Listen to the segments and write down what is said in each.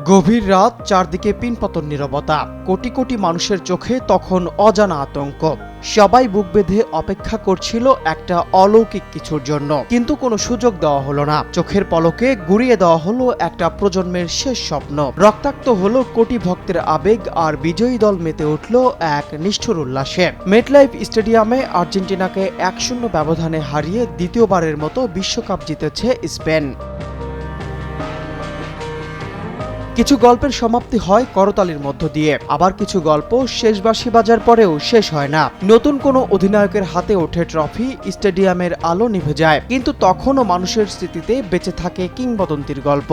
গভীর রাত, চারদিকে পিনপতন নীরবতা। কোটি কোটি মানুষের চোখে তখন অজানা আতঙ্ক। সবাই বুক বেঁধে অপেক্ষা করছিল একটা অলৌকিক কিছুর জন্য, কিন্তু কোনো সুযোগ দেওয়া হলো না। চোখের পলকে গুড়িয়ে দেওয়া হলো একটা প্রজন্মের শেষ স্বপ্ন। রক্তাক্ত হলো কোটি ভক্তের আবেগ, আর বিজয়ী দল মেতে উঠল এক নিষ্ঠুর উল্লাসে। মেটলাইফ স্টেডিয়ামে আর্জেন্টিনাকে 1-0 ব্যবধানে হারিয়ে দ্বিতীয়বারের মতো বিশ্বকাপ জিতেছে স্পেন। কিছু গল্পের সমাপ্তি হয় করতালির মধ্য দিয়ে, আবার কিছু গল্প শেষ বাঁশি বাজার পরেও শেষ হয় না। নতুন কোনো অধিনায়কের হাতে ওঠে ট্রফি, স্টেডিয়ামের আলো নিভে যায়, কিন্তু তখনও মানুষের স্মৃতিতে বেঁচে থাকে কিংবদন্তির গল্প।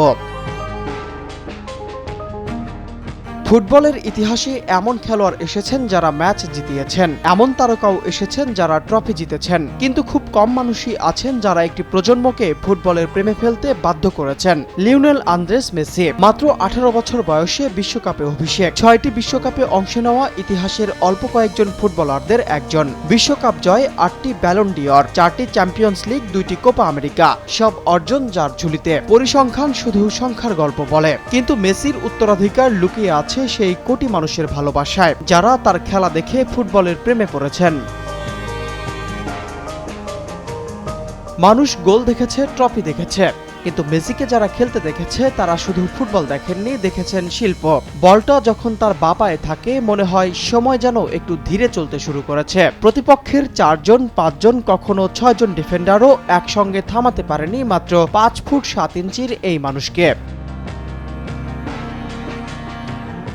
ফুটবলের ইতিহাসে এমন খেলোয়াড় এসেছেন যারা ম্যাচ জিতিয়েছেন, এমন তারকাও এসেছেন যারা ট্রফি জিতেছেন, কিন্তু খুব কম মানুষই আছেন যারা একটি প্রজন্মকে ফুটবলের প্রেমে ফেলতে বাধ্য করেছেন। লিওনেল আন্দ্রেস মেসি মাত্র 18 বছর বয়সে বিশ্বকাপে অভিষেক। 6টি বিশ্বকাপে অংশ নেওয়া ইতিহাসের অল্প কয়েকজন ফুটবলারদের একজন। বিশ্বকাপ জয়, 8টি ব্যালন ডি'অর, 4টি চ্যাম্পিয়ন্স লিগ, 2টি কোপা আমেরিকা, সব অর্জন যার ঝুলিতে। পরিসংখ্যান শুধু সংখ্যার গল্প বলে, কিন্তু মেসির উত্তরাধিকার লুকিয়ে আছে সেই কোটি মানুষের ভালোবাসায়, যারা তার খেলা দেখে ফুটবলের প্রেমে পড়েছেন। মানুষ গোল দেখেছে, ট্রফি দেখেছে, কিন্তু মেসিকে যারা খেলতে দেখেছে তারা শুধু ফুটবল দেখেননি, দেখেছেন শিল্প। বলটা যখন তার বাপায় থাকে, মনে হয় সময় যেন একটু ধীরে চলতে শুরু করেছে। প্রতিপক্ষের 4জন, 5জন, কখনো 6জন ডিফেন্ডারও একসঙ্গে থামাতে পারেনি মাত্র 5 ফুট 7 ইঞ্চির এই মানুষকে।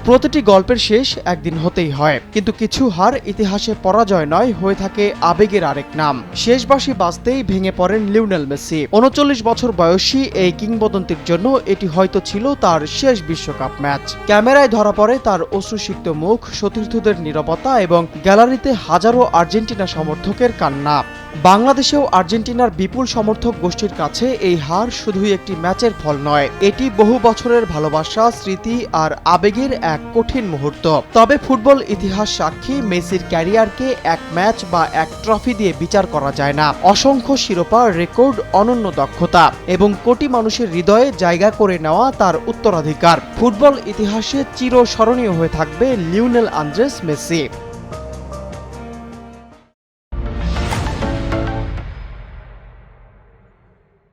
প্রতিটি গল্পের শেষ একদিন হতেই হয়, কিন্তু কিছু হার ইতিহাসে পরাজয় নয়, হয়ে থাকে আবেগের আরেক নাম। শেষ বাঁশি বাজতেই ভেঙে পড়েন লিওনেল মেসি। 39 বছর বয়সী এই কিংবদন্তির জন্য এটি হয়তো ছিল তার শেষ বিশ্বকাপ ম্যাচ। ক্যামেরায় ধরা পড়ে তার অশ্রুসিক্ত মুখ, সতীর্থদের নীরবতা এবং গ্যালারিতে হাজারো আর্জেন্টিনা সমর্থকের কান্না। বাংলাদেশেও আর্জেন্টিনার বিপুল সমর্থক গোষ্ঠীর কাছে এই হার শুধুই একটি ম্যাচের ফল নয়, এটি বহু বছরের ভালোবাসা, স্মৃতি আর আবেগের এক কঠিন মুহূর্ত। তবে ফুটবল ইতিহাস সাক্ষী, মেসির ক্যারিয়ারকে এক ম্যাচ বা এক ট্রফি দিয়ে বিচার করা যায় না। অসংখ্য শিরোপা, রেকর্ড, অনন্য দক্ষতা এবং কোটি মানুষের হৃদয়ে জায়গা করে নেওয়া তার উত্তরাধিকার। ফুটবল ইতিহাসে চিরস্মরণীয় হয়ে থাকবে লিওনেল আন্দ্রেস মেসি।